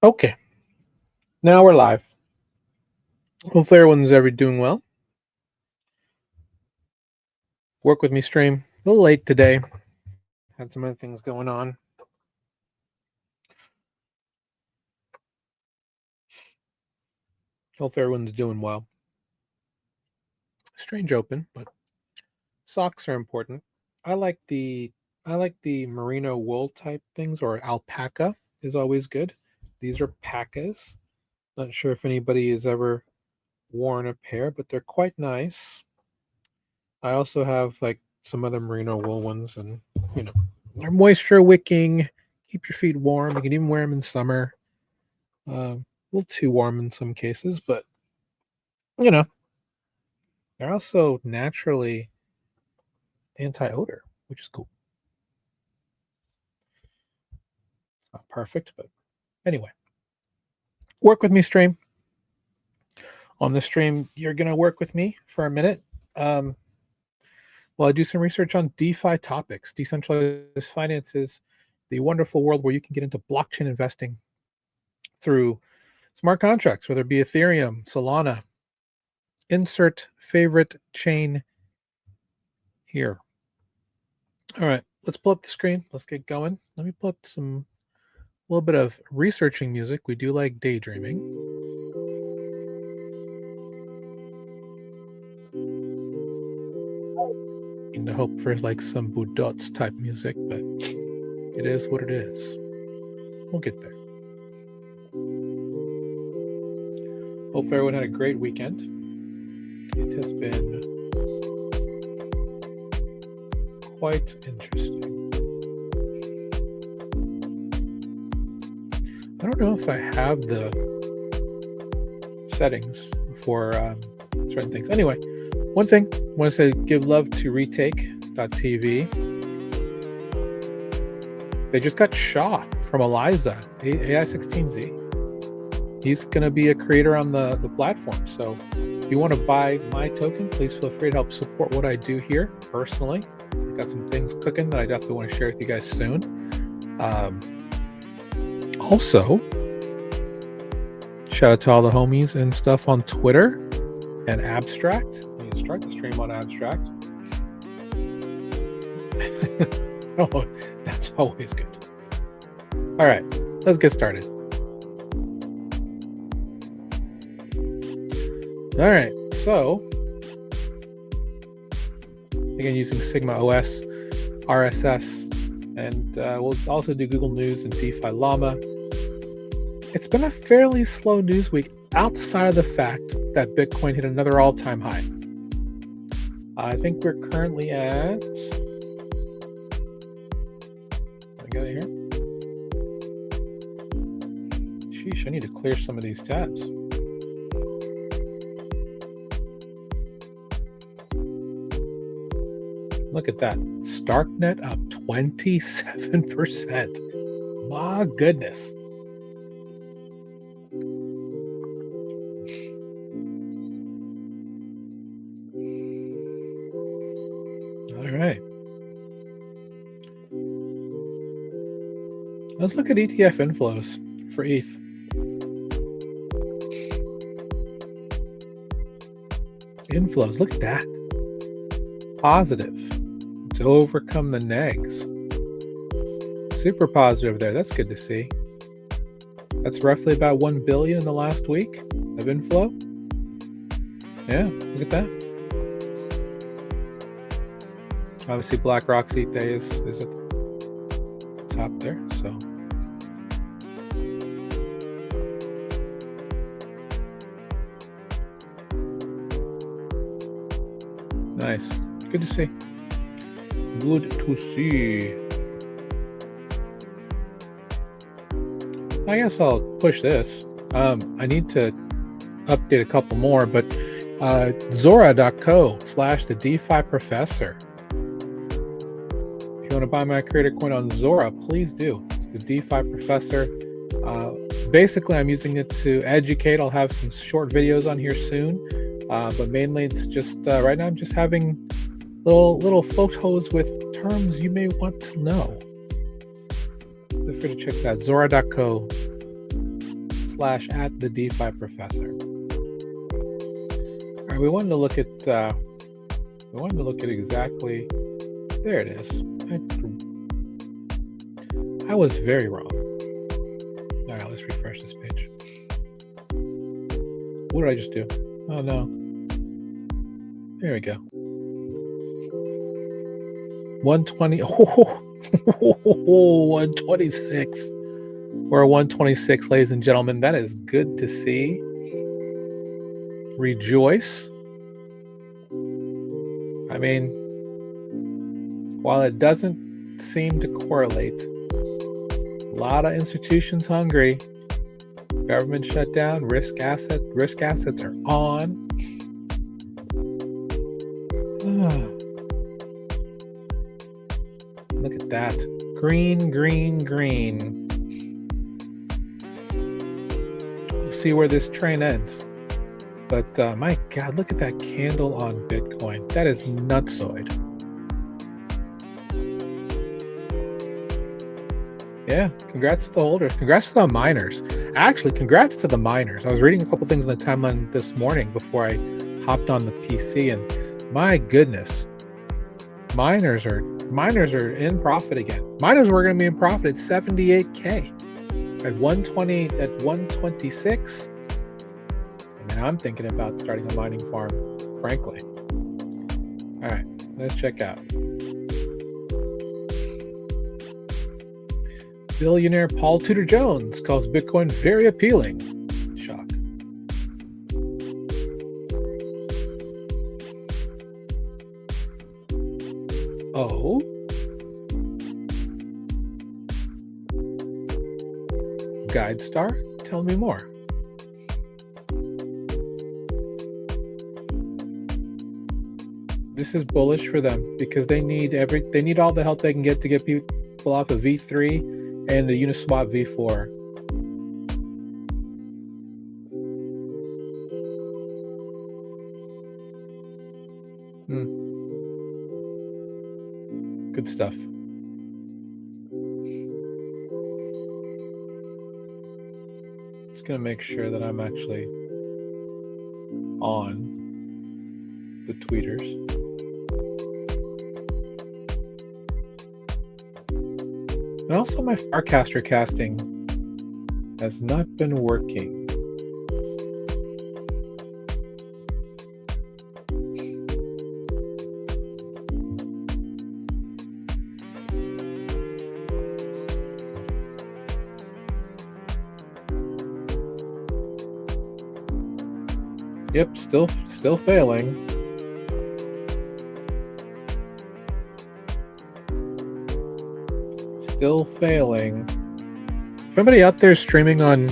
Okay, now we're live. Hopefully everyone's doing well. Work with me stream. A little late today. Had some other things going on. Hopefully everyone's doing well. Strange open, but socks are important. I like the merino wool type things, or alpaca is always good. These are pacas. Not sure if anybody has ever worn a pair, but they're quite nice. I also have like some other merino wool ones, and they're moisture wicking, keep your feet warm. You can even wear them in summer. A little too warm in some cases, but they're also naturally anti-odor, which is cool. It's not perfect, but anyway. Work with me stream. On the stream, you're gonna work with me for a minute. Well, I do some research on DeFi topics, decentralized finances, the wonderful world where you can get into blockchain investing through smart contracts, whether it be Ethereum, Solana. Insert favorite chain here. All right, let's pull up the screen. Let's get going. Let me pull up a little bit of researching music. We do like daydreaming. To hope for like some Budots type music, but it is what it is. We'll get there. Hope everyone had a great weekend. It has been quite interesting. I don't know if I have the settings for certain things. Anyway, one thing I want to say, give love to retake.tv. They just got shot from Eliza, AI16Z. He's going to be a creator on the platform. So if you want to buy my token, please feel free to help support what I do here personally. I've got some things cooking that I definitely want to share with you guys soon. Also, shout out to all the homies and stuff on Twitter and Abstract. Start the stream on Abstract. Oh, that's always good. All right, let's get started. All right, so again, using Sigma OS, RSS, and we'll also do Google News and DeFi Llama. It's been a fairly slow news week outside of the fact that Bitcoin hit another all-time high. I think we're currently at, I got it here. Sheesh, I need to clear some of these tabs. Look at that. StarkNet up 27%. My goodness. Let's look at ETF inflows for ETH. Inflows, look at that. Positive to overcome the negs. Super positive there. That's good to see. That's roughly about 1 billion in the last week of inflow. Yeah, look at that. Obviously, BlackRock's ETH is at the top there, so. Nice. Good to see. Good to see. I guess I'll push this. I need to update a couple more, but Zora.co/the DeFi Professor. If you want to buy my creator coin on Zora, please do. It's the DeFi Professor. Basically, I'm using it to educate. I'll have some short videos on here soon. But mainly it's just right now I'm just having little photos with terms you may want to know. Feel free to check that out. Zora.co / the DeFi professor. All right, we wanted to look at exactly. There it is. I was very wrong. All right, let's refresh this page. What did I just do? Oh no. There we go. 120. Oh, 126. We're 126, ladies and gentlemen. That is good to see. Rejoice. I mean, while it doesn't seem to correlate, a lot of institutions hungry. Government shutdown, risk assets are on. Look at that. Green, green, green. We'll see where this train ends. But my God, look at that candle on Bitcoin. That is nutsoid. Yeah, congrats to the holders. Congrats to the miners. Actually, congrats to the miners. I was reading a couple things on the timeline this morning before I hopped on the PC, and my goodness, miners are in profit again. Miners were going to be in profit at 78K. At 120, at 126. I mean, I'm thinking about starting a mining farm, frankly. All right, let's check out. Billionaire Paul Tudor Jones calls Bitcoin very appealing. Shock. Oh. Guide Star? Tell me more. This is bullish for them because they need all the help they can get to get people off of V3 and the Uniswap V4. Good stuff. Just gonna make sure that I'm actually on the tweeters. And also my Farcaster casting has not been working. Yep, still failing. Still failing. If anybody out there streaming on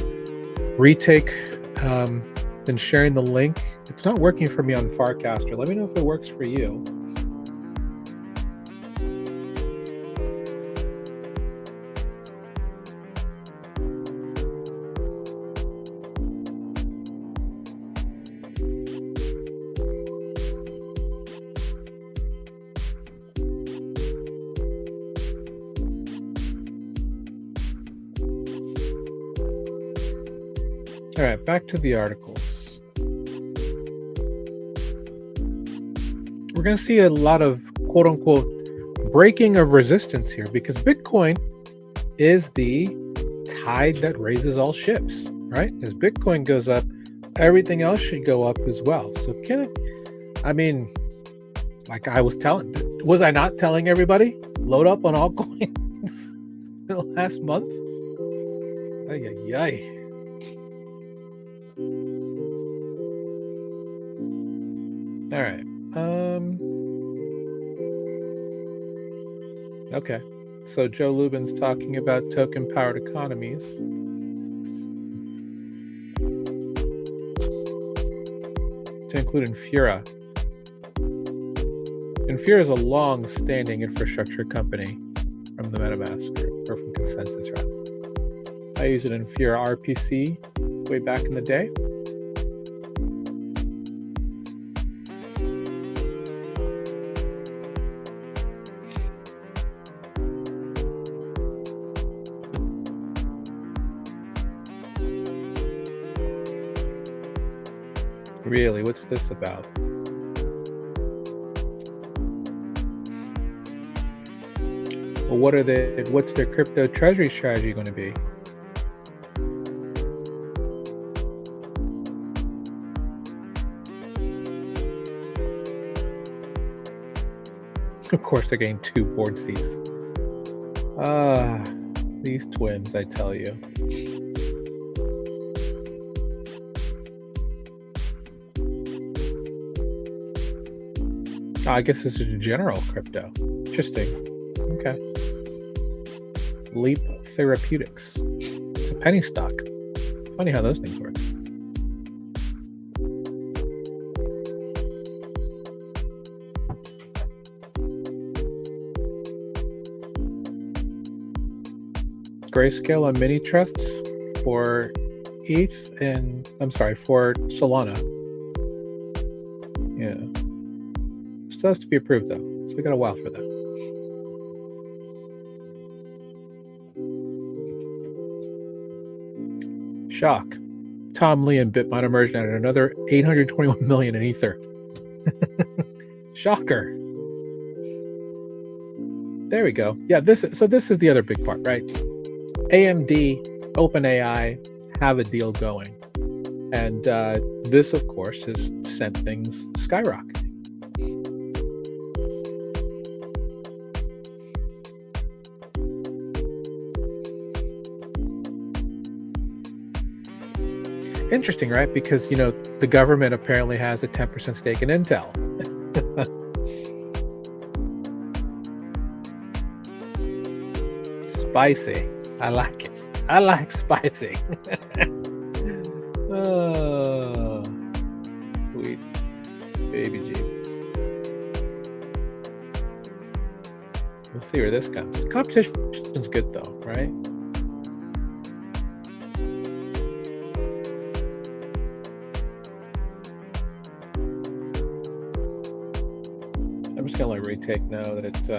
Retake and sharing the link, it's not working for me on Farcaster. Let me know if it works for you. All right, back to the articles. We're going to see a lot of quote unquote breaking of resistance here because Bitcoin is the tide that raises all ships, right? As Bitcoin goes up, everything else should go up as well. So like I was I not telling everybody, load up on altcoins for the last month? Ay, ay, ay. All right. Okay. So Joe Lubin's talking about token-powered economies. To include Infura. Infura is a long-standing infrastructure company from the MetaMask group, or from Consensus rather. I used an Infura RPC way back in the day. Really, what's this about? Well, what's their crypto treasury strategy going to be? Of course, they're getting 2 board seats. Ah, these twins, I tell you. I guess this is general crypto. Interesting. Okay. Leap Therapeutics. It's a penny stock. Funny how those things work. Grayscale on mini trusts for ETH and for Solana. Yeah. Still has to be approved though, so we got a while for that. Shock. Tom Lee and Bitminer merged added another 821 million in Ether. Shocker. There we go. Yeah, this is the other big part, right? AMD, OpenAI have a deal going. And this, of course, has sent things skyrocketing. Interesting, right? Because, the government apparently has a 10% stake in Intel. Spicy. I like it. I like spicy. Oh, sweet baby Jesus. We'll see where this comes. Competition's good though, right? I'm just gonna let retake now that it's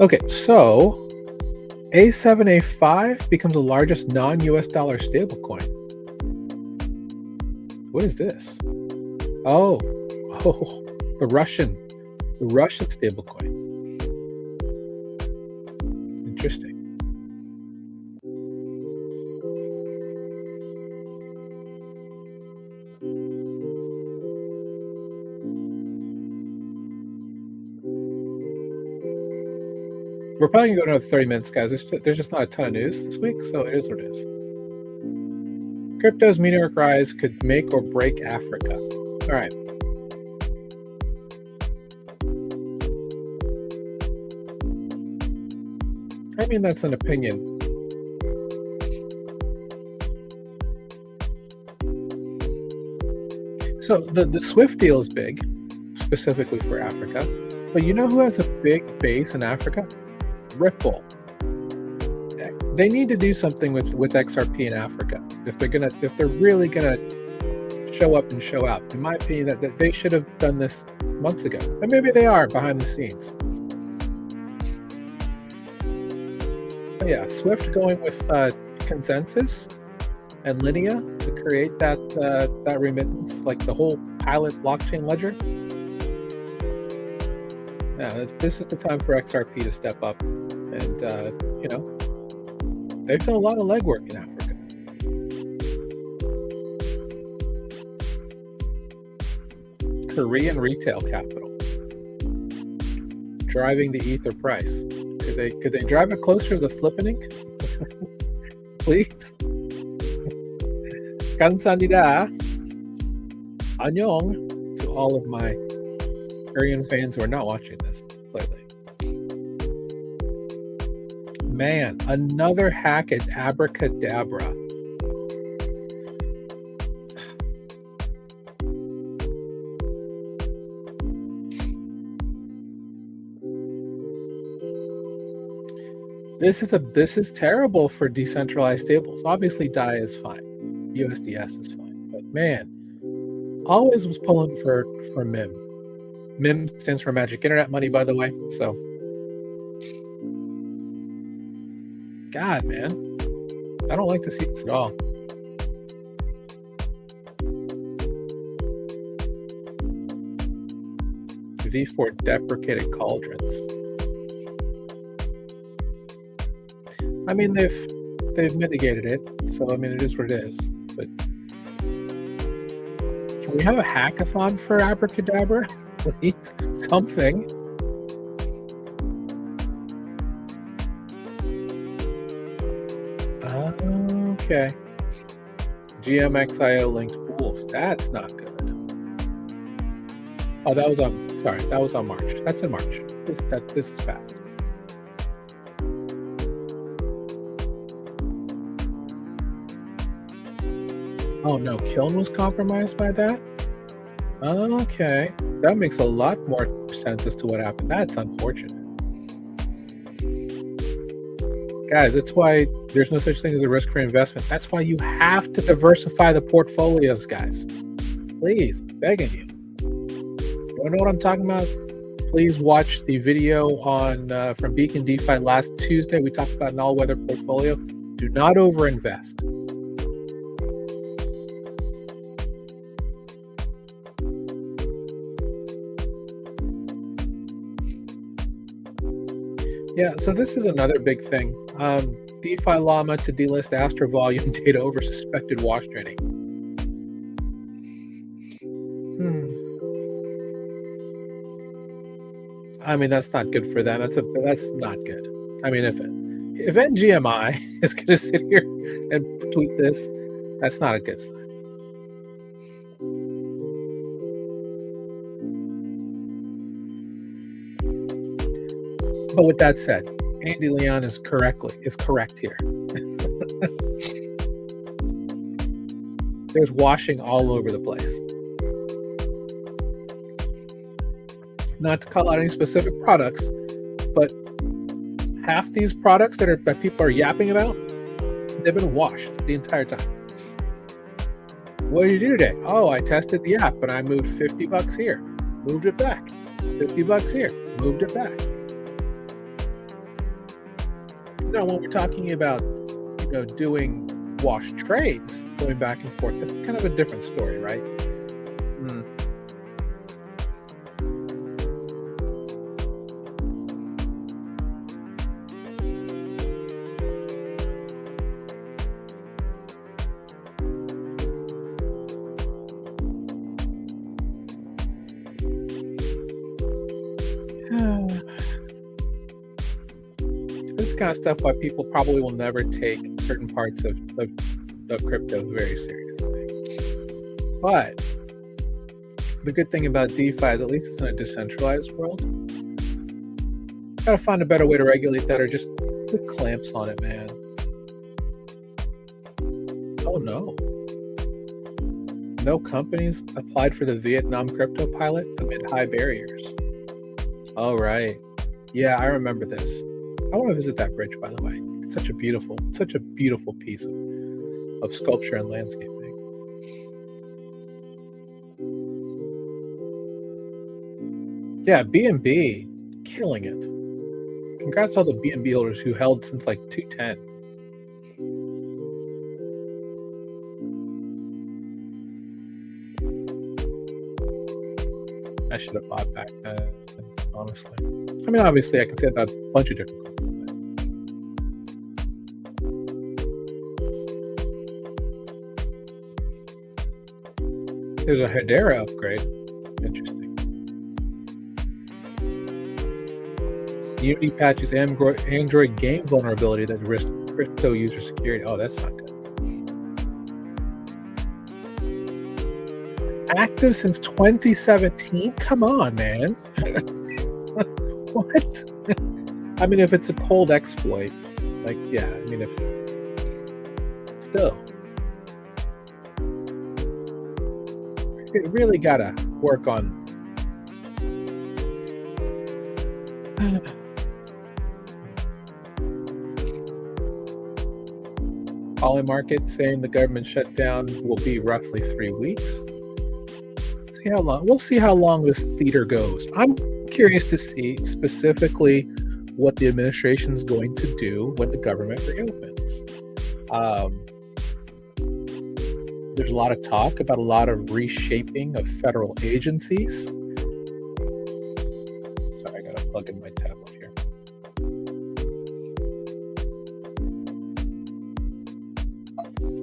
okay, so A7A5 becomes the largest non-US dollar stablecoin. What is this? Oh, the Russian stablecoin. Interesting. We're probably gonna go another 30 minutes, guys. There's just not a ton of news this week, so it is what it is. Crypto's meteoric rise could make or break Africa. All right. I mean, that's an opinion. So the SWIFT deal is big, specifically for Africa. But you know who has a big base in Africa? Ripple. They need to do something with XRP in Africa if they're really gonna show up and show out. In my opinion, that they should have done this months ago, and maybe they are behind the scenes. But yeah, Swift going with Consensus and Linea to create that remittance, like the whole pilot blockchain ledger. Yeah, this is the time for XRP to step up, and they've done a lot of legwork in Africa. Korean retail capital driving the Ether price. Could they drive it closer to the flippening? Please. Kamsahamnida. Annyeong to all of my Korean fans who are not watching this lately. Man, another hack at Abracadabra. This is terrible for decentralized stables. Obviously, DAI is fine, USDS is fine, but man, always was pulling for MIM. MIM stands for Magic Internet Money, by the way. So, God, man, I don't like to see this at all. V4 deprecated cauldrons. I mean, they've mitigated it, so I mean, it is what it is. But can we have a hackathon for Abracadabra? Please, something. Okay. GMXIO linked pools. That's not good. Oh, that was on. Sorry, that was on March. That's in March. This is fast. Oh no, Kiln was compromised by that? Okay. That makes a lot more sense as to what happened. That's unfortunate. Guys, that's why there's no such thing as a risk-free investment. That's why you have to diversify the portfolios, guys. Please, begging you. You don't know what I'm talking about? Please watch the video on from Beacon DeFi last Tuesday. We talked about an all-weather portfolio. Do not overinvest. Yeah, so this is another big thing. DeFi Llama to delist Astra volume data over suspected wash trading. I mean, that's not good for them. That's not good. I mean, if NGMI is going to sit here and tweet this, that's not a good sign. But with that said, Andy Leon is correct here. There's washing all over the place. Not to call out any specific products, but half these products that people are yapping about, they've been washed the entire time. What did you do today? Oh, I tested the app and I moved $50 here, moved it back. $50 here, moved it back. Now, when we're talking about, doing wash trades, going back and forth, that's kind of a different story, right? This kind of stuff why people probably will never take certain parts of crypto very seriously. But the good thing about DeFi is at least it's in a decentralized world. Gotta find a better way to regulate that, or just put clamps on it, man. Oh no. No companies applied for the Vietnam crypto pilot amid high barriers. Oh, right. Yeah, I remember this. I want to visit that bridge, by the way. It's such a beautiful piece of sculpture and landscaping. Yeah, BNB, killing it. Congrats to all the BNB holders who held since like 210. I should have bought back then, honestly. I mean, obviously, I can say that about a bunch of different companies. There's a Hedera upgrade. Interesting. Unity patches Android game vulnerability that risks crypto user security. Oh, that's not good. Active since 2017? Come on, man. What? I mean, if it's a cold exploit, like, yeah, I mean, if still, you really gotta work on. Polymarket saying the government shutdown will be roughly 3 weeks. See how long. We'll see how long this theater goes. I'm curious to see specifically what the administration is going to do when the government reopens. There's a lot of talk about a lot of reshaping of federal agencies. Sorry, I gotta plug in my tablet here.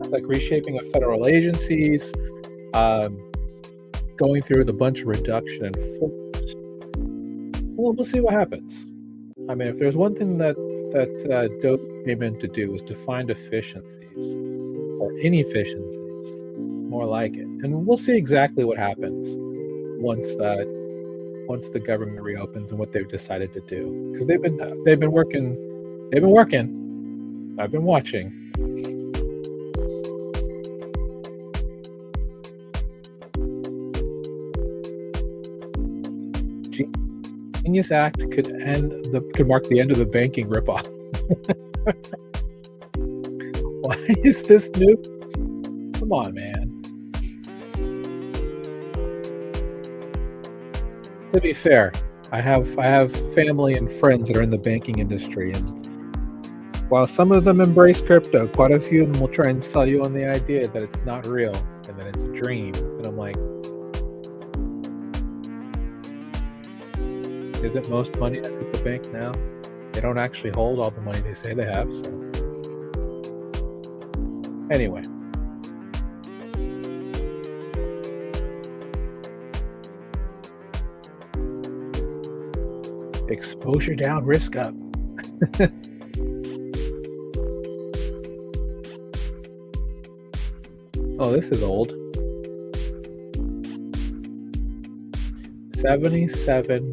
Like reshaping of federal agencies, going through with a bunch of reduction in force. Well, we'll see what happens. I mean, if there's one thing that DOGE came in to do is to find efficiencies or inefficiencies, more like it, and we'll see exactly what happens once the government reopens and what they've decided to do, because they've been working. I've been watching. Genius Act could mark the end of the banking ripoff. Why is this news? Come on, man. To be fair, I have family and friends that are in the banking industry, and while some of them embrace crypto, quite a few of them will try and sell you on the idea that it's not real and that it's a dream. And I'm like, isn't most money that's at the bank now? They don't actually hold all the money they say they have. So anyway. Exposure down, risk up. Oh, this is old. 77.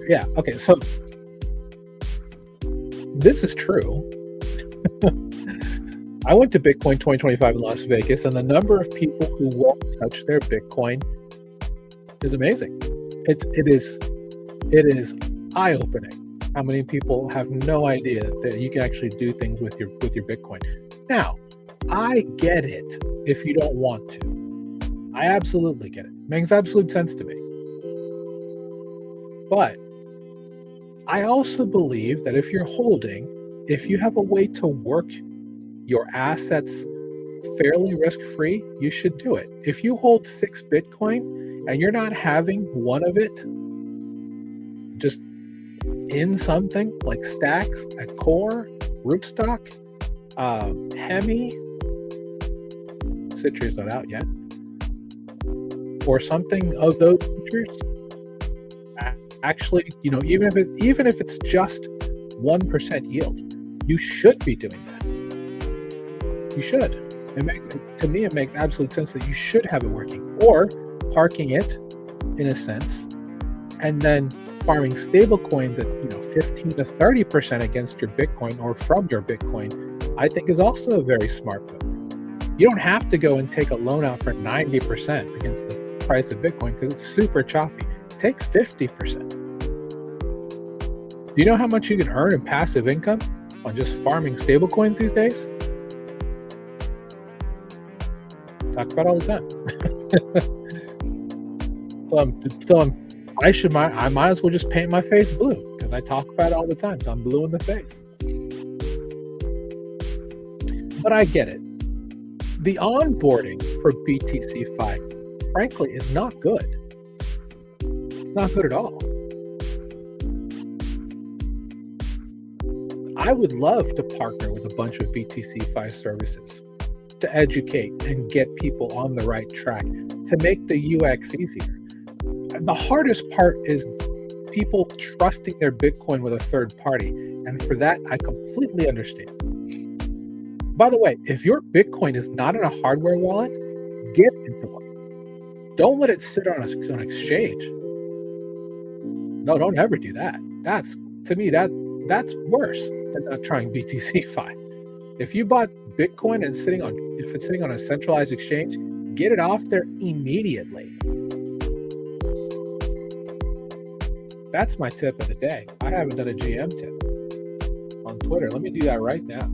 Yeah, okay, so this is true. I went to Bitcoin 2025 in Las Vegas, and the number of people who won't touch their Bitcoin is amazing. It is eye-opening how many people have no idea that you can actually do things with your Bitcoin. Now, I get it if you don't want to. I absolutely get it. Makes absolute sense to me. But I also believe that if you have a way to work your assets fairly risk-free, you should do it. If you hold 6 Bitcoin and you're not having one of it just in something like Stacks at Core, Rootstock, Hemi, Citri's not out yet, or something of those features, actually, even if it's just 1% yield, you should be doing that. You should. To me, it makes absolute sense that you should have it working, or parking it in a sense, and then farming stable coins at 15 to 30% against your Bitcoin or from your Bitcoin, I think is also a very smart move. You don't have to go and take a loan out for 90% against the price of Bitcoin because it's super choppy. Take 50%. Do you know how much you can earn in passive income on just farming stable coins these days? Talk about all the time. I might as well just paint my face blue because I talk about it all the time. So I'm blue in the face. But I get it. The onboarding for BTC5, frankly, is not good. It's not good at all. I would love to partner with a bunch of BTC5 services to educate and get people on the right track, to make the UX easier. The hardest part is people trusting their Bitcoin with a third party. And for that, I completely understand. By the way, if your Bitcoin is not in a hardware wallet, get into one. Don't let it sit on an exchange. No, don't ever do that. To me, that's worse than not trying BTC5. If you bought Bitcoin and if it's sitting on a centralized exchange, get it off there immediately. That's my tip of the day. I haven't done a GM tip on Twitter. Let me do that right now.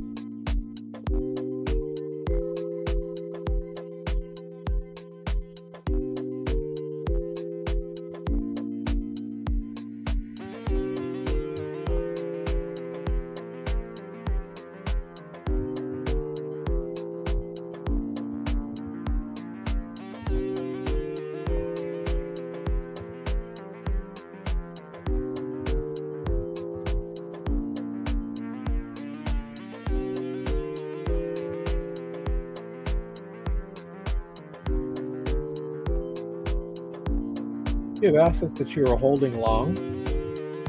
You have assets that you are holding long.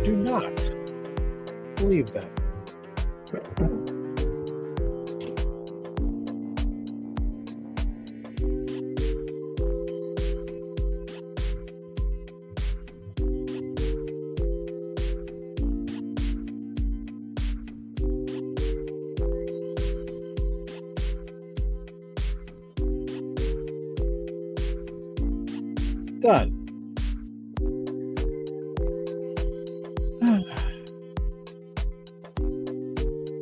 Do not leave them. Done.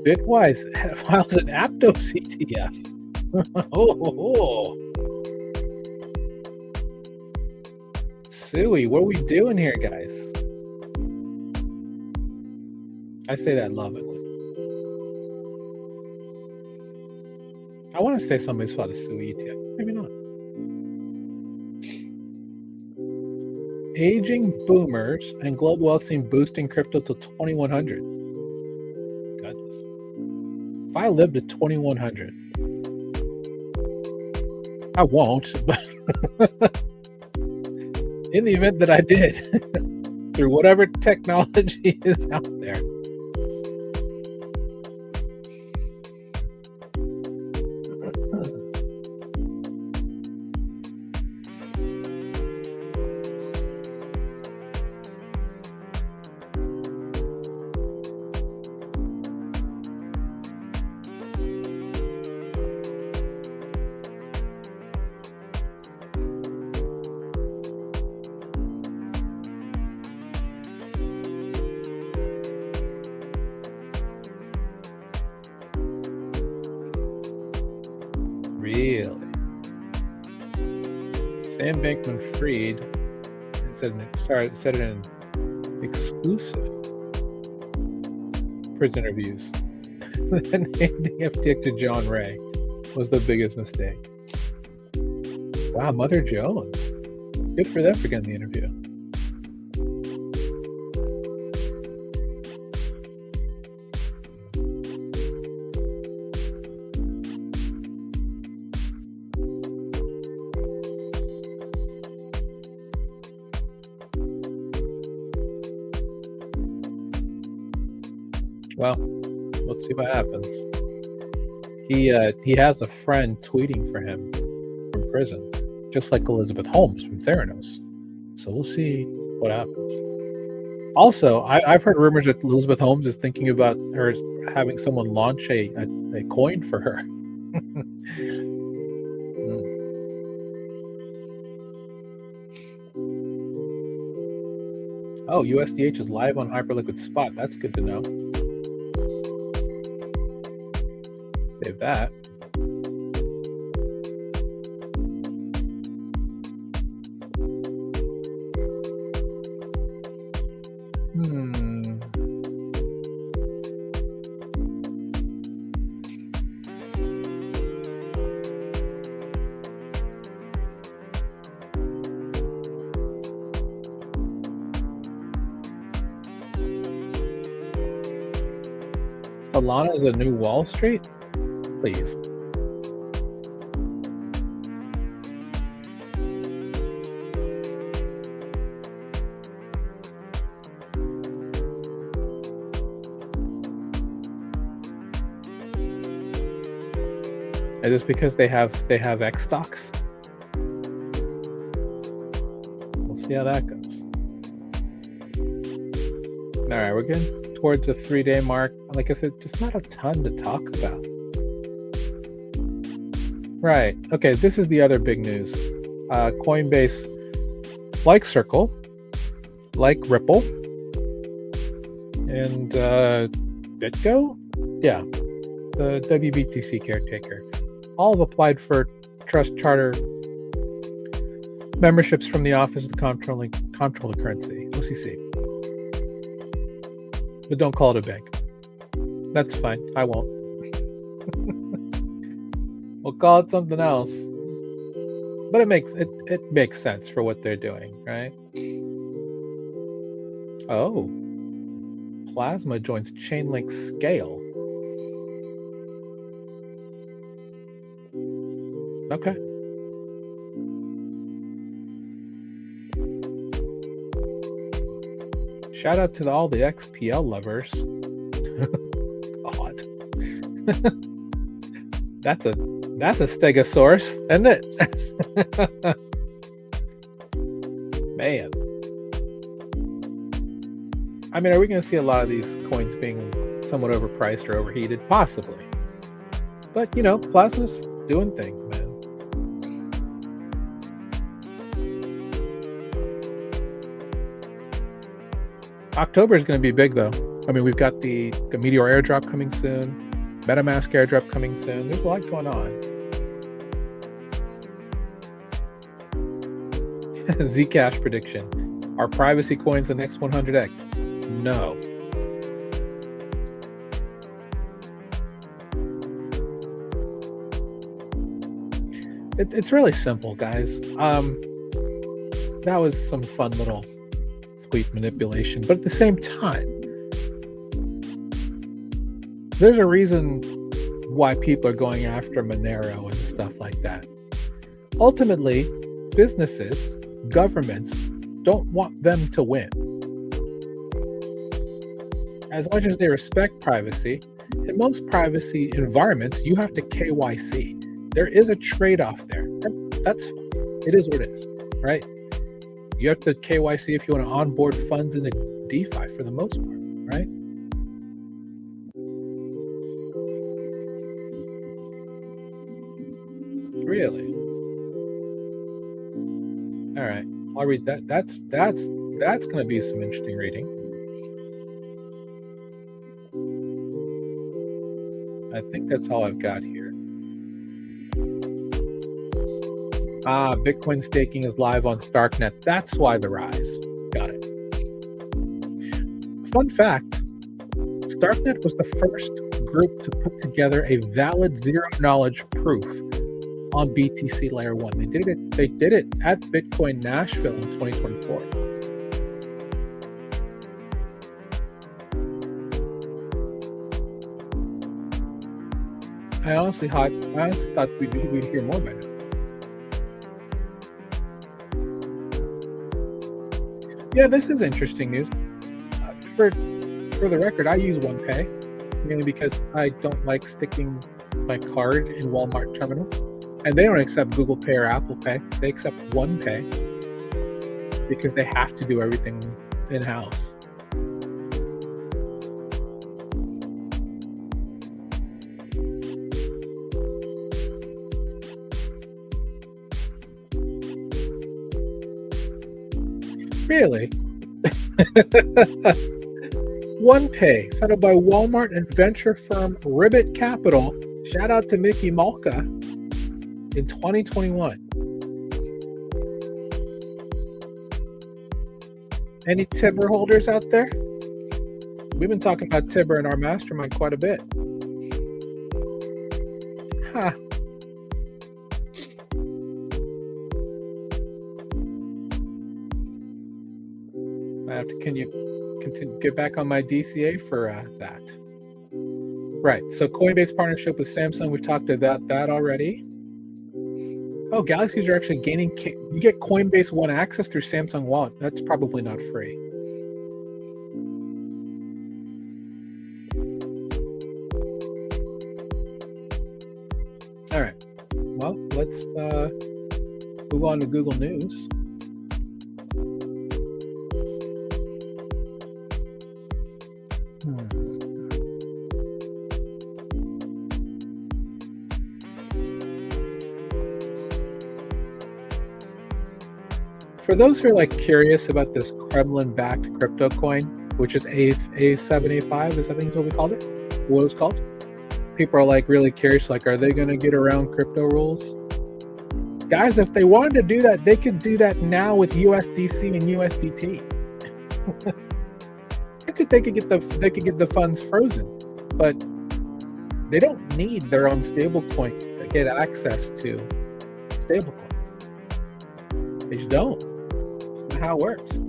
Bitwise files an Aptos ETF. Suey, what are we doing here, guys? I say that lovingly. I want to say somebody's filed a Suey ETF. Maybe not. Aging boomers and global wealth seem boosting crypto to 2100. Goodness. If I lived to 2100, I won't, but in the event that I did, through whatever technology is out there. Really? Sam Bankman-Fried said it in exclusive prison interviews. Handing FTX to John Ray was the biggest mistake. Wow, Mother Jones. Good for them for getting the interview. Well, let's see what happens. He has a friend tweeting for him from prison, just like Elizabeth Holmes from Theranos. So we'll see what happens. Also, I've heard rumors that Elizabeth Holmes is thinking about her having someone launch a coin for her. Oh, USDH is live on Hyperliquid Spot. That's good to know. Save that. Solana is a new Wall Street? Please. Is this because they have X stocks? We'll see how that goes. All right, we're getting towards the 3-day mark. Like I said, just not a ton to talk about. Right. Okay, this is the other big news. Coinbase, like Circle, like Ripple, and BitGo, yeah, the WBTC caretaker, all have applied for trust charter memberships from the Office of the Comptroller of Currency, OCC. But don't call it a bank. That's fine. I won't. We'll call it something else. But it makes sense for what they're doing, right? Oh. Plasma joins Chainlink Scale. Okay. Shout out to all the XPL lovers. God. That's a stegosaurus, isn't it? Man. I mean, are we going to see a lot of these coins being somewhat overpriced or overheated? Possibly. But, you know, Plasma's doing things, man. October is going to be big, though. I mean, we've got the Meteor airdrop coming soon, MetaMask airdrop coming soon. There's a lot going on. Zcash prediction. Are privacy coins the next 100x? No. It's really simple, guys. That was some fun little tweet manipulation, but at the same time, there's a reason why people are going after Monero and stuff like that. Ultimately, businesses, governments don't want them to win. As much as they respect privacy, in most privacy environments, you have to KYC. There is a trade-off there. That's fine. It is what it is, right? You have to KYC if you want to onboard funds into DeFi for the most part, right? Really? All right. I'll read that. That's going to be some interesting reading. I think that's all I've got here. Bitcoin staking is live on Starknet. That's why the rise. Got it. Fun fact, Starknet was the first group to put together a valid zero-knowledge proof on BTC Layer 1. They did it at Bitcoin Nashville in 2024. I honestly thought we'd hear more about it. Yeah, this is interesting news. For the record, I use OnePay mainly because I don't like sticking my card in Walmart terminals, and they don't accept Google Pay or Apple Pay. They accept OnePay because they have to do everything in-house. Really? OnePay, founded by Walmart and venture firm Ribbit Capital, shout out to Mickey Malka, in 2021. Any Tibber holders out there? We've been talking about Tibber in our mastermind quite a bit. Huh. Can you get back on my DCA for that? Right. So Coinbase partnership with Samsung. We've talked about that already. Oh, Galaxies are actually gaining. You get Coinbase One access through Samsung Wallet. That's probably not free. All right. Well, let's move on to Google News. For those who are like curious about this Kremlin-backed crypto coin, which is A7, A5, is I think is what we called it. What it was called. People are like really curious, like, are they going to get around crypto rules? Guys, if they wanted to do that, they could do that now with USDC and USDT. They could get the funds frozen, but they don't need their own stablecoin to get access to stablecoins. They just don't. That's not how it works.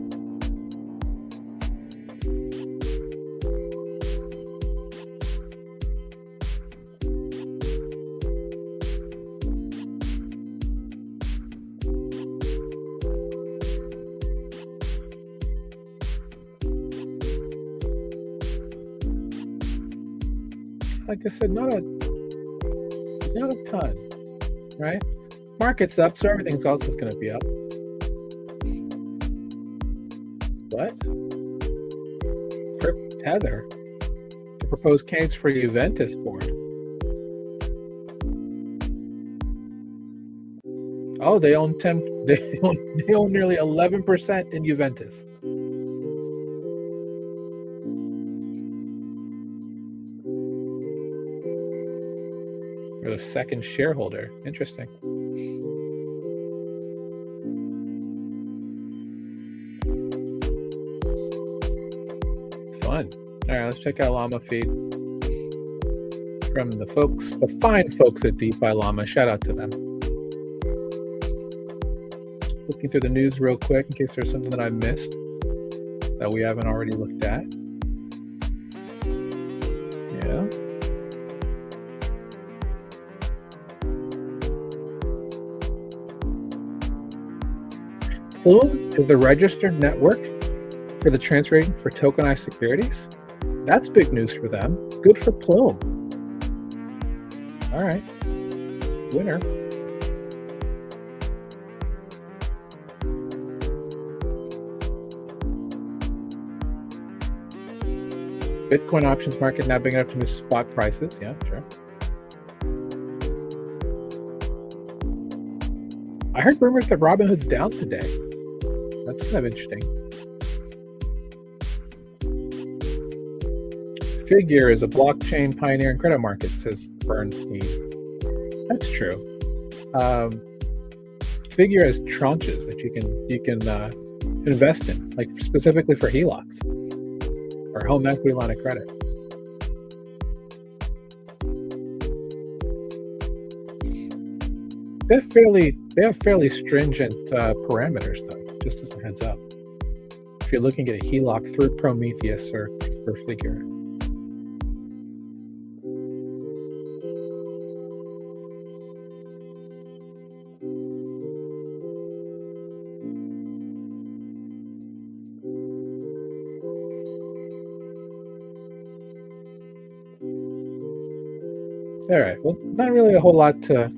like I said, not a ton, right? Market's up, so everything else is going to be up. What? Crypt Tether to propose candidates for Juventus board. Oh, they own they own nearly 11% in Juventus. They're the second shareholder. Interesting. Fun. All right, let's check out Llama feed from the fine folks at DeFi Llama. Shout out to them. Looking through the news real quick in case there's something that I missed that we haven't already looked at. Yeah. Plume is the registered network for the transfer for tokenized securities. That's big news for them. Good for Plume. All right. Winner. Bitcoin options market now bringing up to new spot prices. Yeah, sure. I heard rumors that Robinhood's down today. That's kind of interesting. Figure is a blockchain pioneer in credit market, says Bernstein. That's true. Figure has tranches that you can invest in, like specifically for HELOCs or home equity line of credit. They have fairly stringent parameters, though. Just as a heads up, if you're looking at a HELOC through Prometheus or for Figure. All right. Well, not really a whole lot to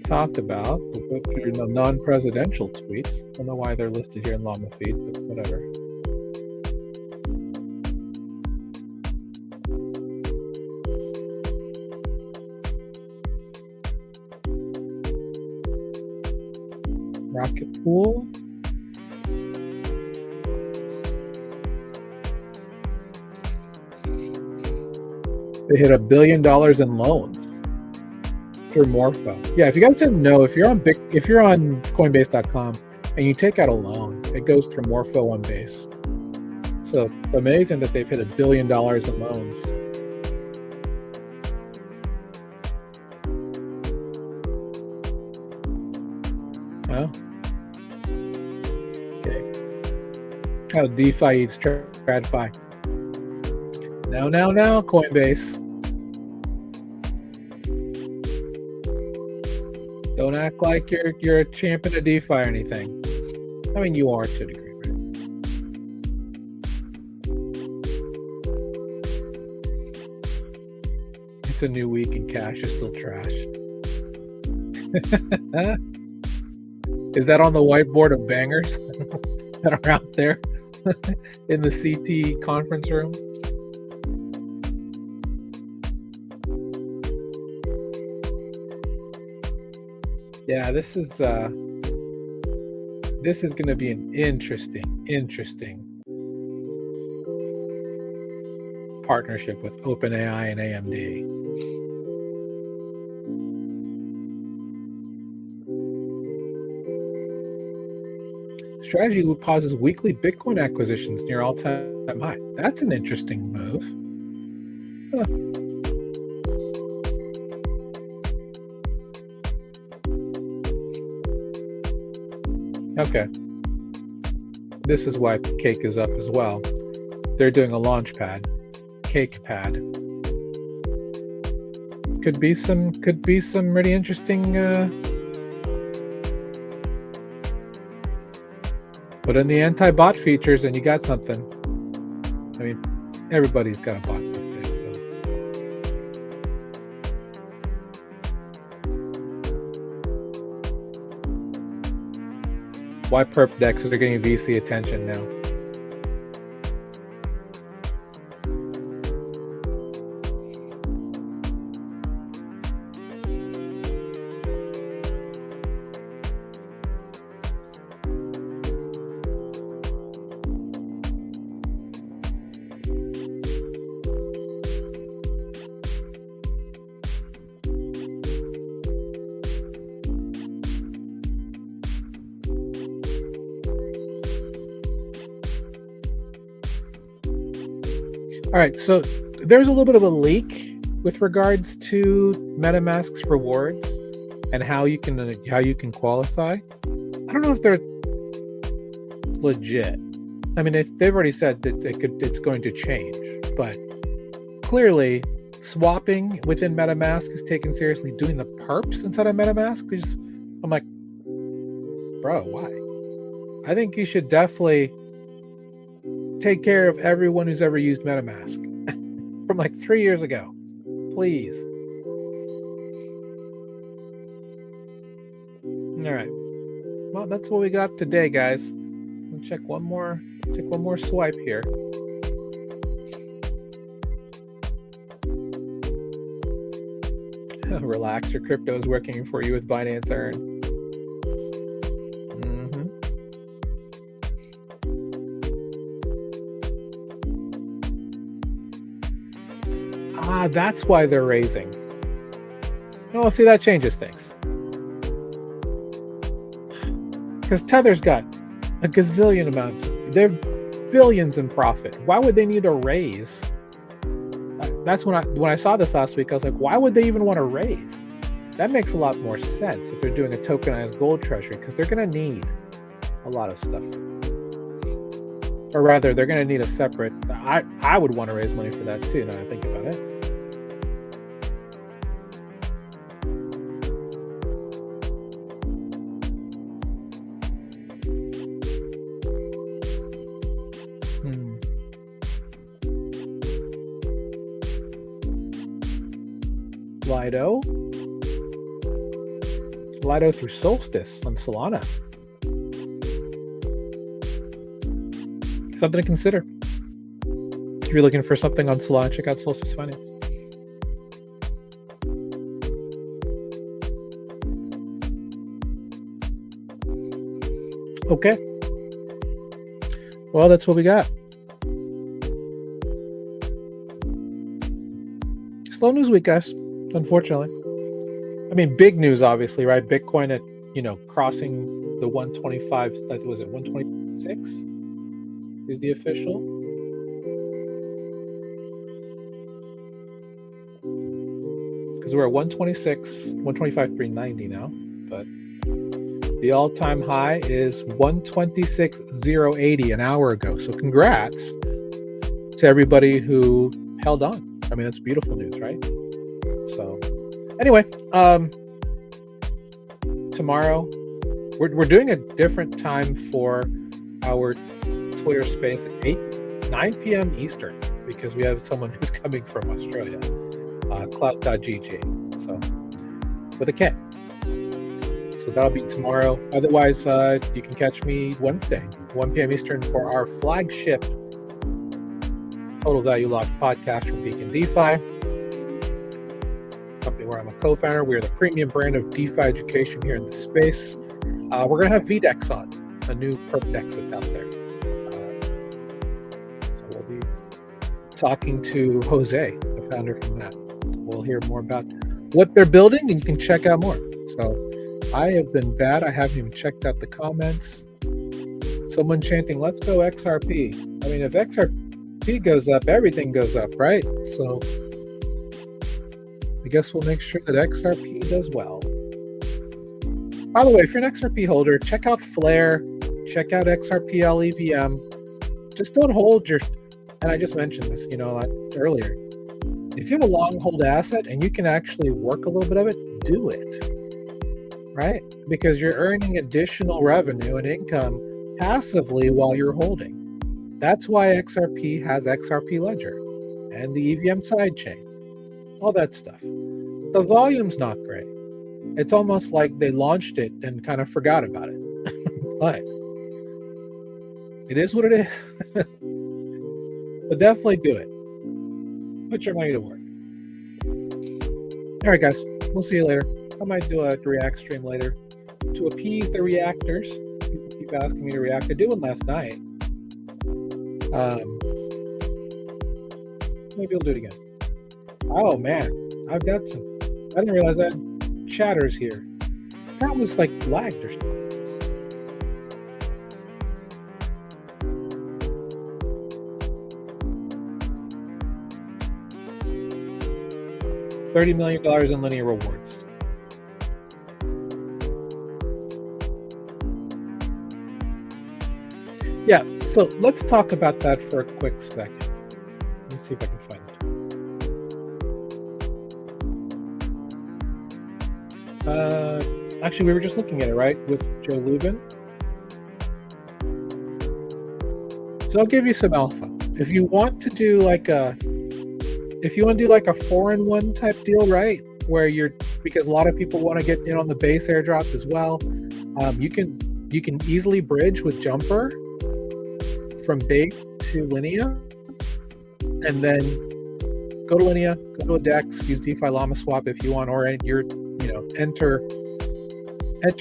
talk about. We'll go through the non-presidential tweets. I don't know why they're listed here in Llama feed, but whatever. Rocket Pool. They hit $1 billion in loans through Morpho. Yeah, if you guys didn't know, if you're on Coinbase.com and you take out a loan, it goes through Morpho on Base. So amazing that they've hit $1 billion in loans. Oh. Okay. How DeFi eats TradFi. Now, Coinbase. Don't act like you're a champion of DeFi or anything. I mean, you are to a degree, right? It's a new week and cash is still trash. Is that on the whiteboard of bangers that are out there in the CT conference room? Yeah, this is going to be an interesting partnership with OpenAI and AMD. Strategy pauses weekly Bitcoin acquisitions near all-time high. That's an interesting move. Huh. Okay. This is why Cake is up as well. They're doing a launch pad. Cake pad. Could be some really interesting put in the anti-bot features and you got something. I mean, everybody's got a bot these days, so Why perp dexes are getting VC attention now? All right, so there's a little bit of a leak with regards to MetaMask's rewards and how you can qualify. I don't know if they're legit. I mean, they've already said that it's going to change, but clearly swapping within MetaMask is taken seriously. Doing the perps inside of MetaMask, which I'm like, bro, why? I think you should definitely take care of everyone who's ever used MetaMask from like 3 years ago, please. All right. Well, that's what we got today, guys. I'll check one more. Take one more swipe here. Relax, your crypto is working for you with Binance Earn. That's why they're raising. Oh, see, that changes things. Because Tether's got a gazillion amounts. They're billions in profit. Why would they need a raise? That's when I saw this last week, I was like, why would they even want to raise? That makes a lot more sense if they're doing a tokenized gold treasury, because they're going to need a lot of stuff. Or rather, they're going to need a separate... I would want to raise money for that too, now that I think about it. Lido through Solstice on Solana. Something to consider. If you're looking for something on Solana, check out Solstice Finance. Okay. Well, that's what we got. Slow news week, guys, unfortunately. I mean, big news, obviously, right? Bitcoin at, crossing the 125, was it 126 is the official? Because we're at 126, 125,390 now, but the all-time high is 126,080 an hour ago. So congrats to everybody who held on. I mean, that's beautiful news, right? So anyway, tomorrow we're doing a different time for our Twitter space at 9 p.m. Eastern, because we have someone who's coming from Australia, clout.gg, so with a K. So that'll be tomorrow. Otherwise, you can catch me Wednesday, 1 p.m. Eastern, for our flagship Total Value Lock podcast from Beacon DeFi, company where I'm a co-founder. We are the premium brand of DeFi education here in the space. We're going to have VDEX on, a new perp dex that's out there. So we'll be talking to Jose, the founder from that. We'll hear more about what they're building, and you can check out more. So I have been bad. I haven't even checked out the comments. Someone chanting, let's go XRP. I mean, if XRP goes up, everything goes up, right? So I guess we'll make sure that XRP does well. By the way, if you're an XRP holder, check out Flare, check out XRP LEVM. Just don't hold your, and I just mentioned this, earlier. If you have a long hold asset and you can actually work a little bit of it, do it, right? Because you're earning additional revenue and income passively while you're holding. That's why XRP has XRP Ledger and the EVM sidechain, all that stuff. The volume's not great. It's almost like they launched it and kind of forgot about it. But It is what it is. But definitely do it. Put your money to work. All right, guys. We'll see you later. I might do a React stream later to appease the reactors. People keep asking me to react. I did one last night. Maybe I'll do it again. Oh man, I've got some. I didn't realize I had chatters here. That was like lagged or something. $30 million in linear rewards. Yeah, so let's talk about that for a quick second. Let me see if I can find it. Actually, we were just looking at it, right, with Joe Lubin. So I'll give you some alpha. If you want to do like a 4-in-1 type deal, right, where because a lot of people want to get in on the base airdrop as well, you can easily bridge with Jumper from base to Linea, and then go to Linea, go to a DEX, use DeFi Llama Swap if you want, or enter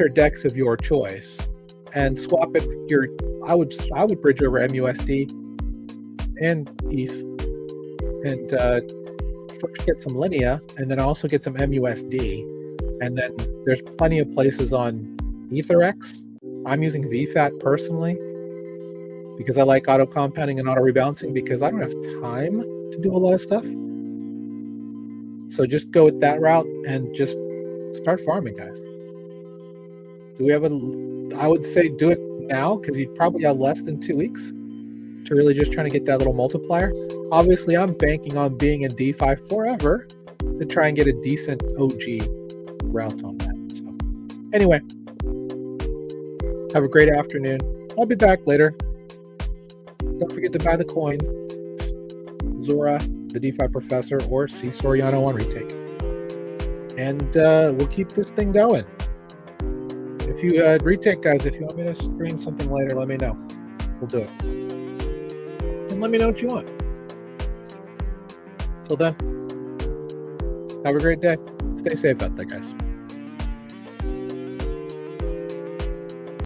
DEX of your choice and swap it. I would bridge over MUSD and ETH, and first get some Linea, and then also get some MUSD, and then there's plenty of places on EtherX. I'm using VFAT personally because I like auto compounding and auto rebalancing because I don't have time to do a lot of stuff. So just go with that route and just start farming, guys. I would say do it now because you'd probably have less than 2 weeks to really just trying to get that little multiplier. Obviously, I'm banking on being in DeFi forever to try and get a decent OG route on that. So anyway, have a great afternoon. I'll be back later. Don't forget to buy the coins, Zora, the DeFi Professor, or C Soriano on retake. And we'll keep this thing going. If you retake, guys, if you want me to stream something later, let me know. We'll do it. And let me know what you want. Till then, have a great day. Stay safe out there, guys.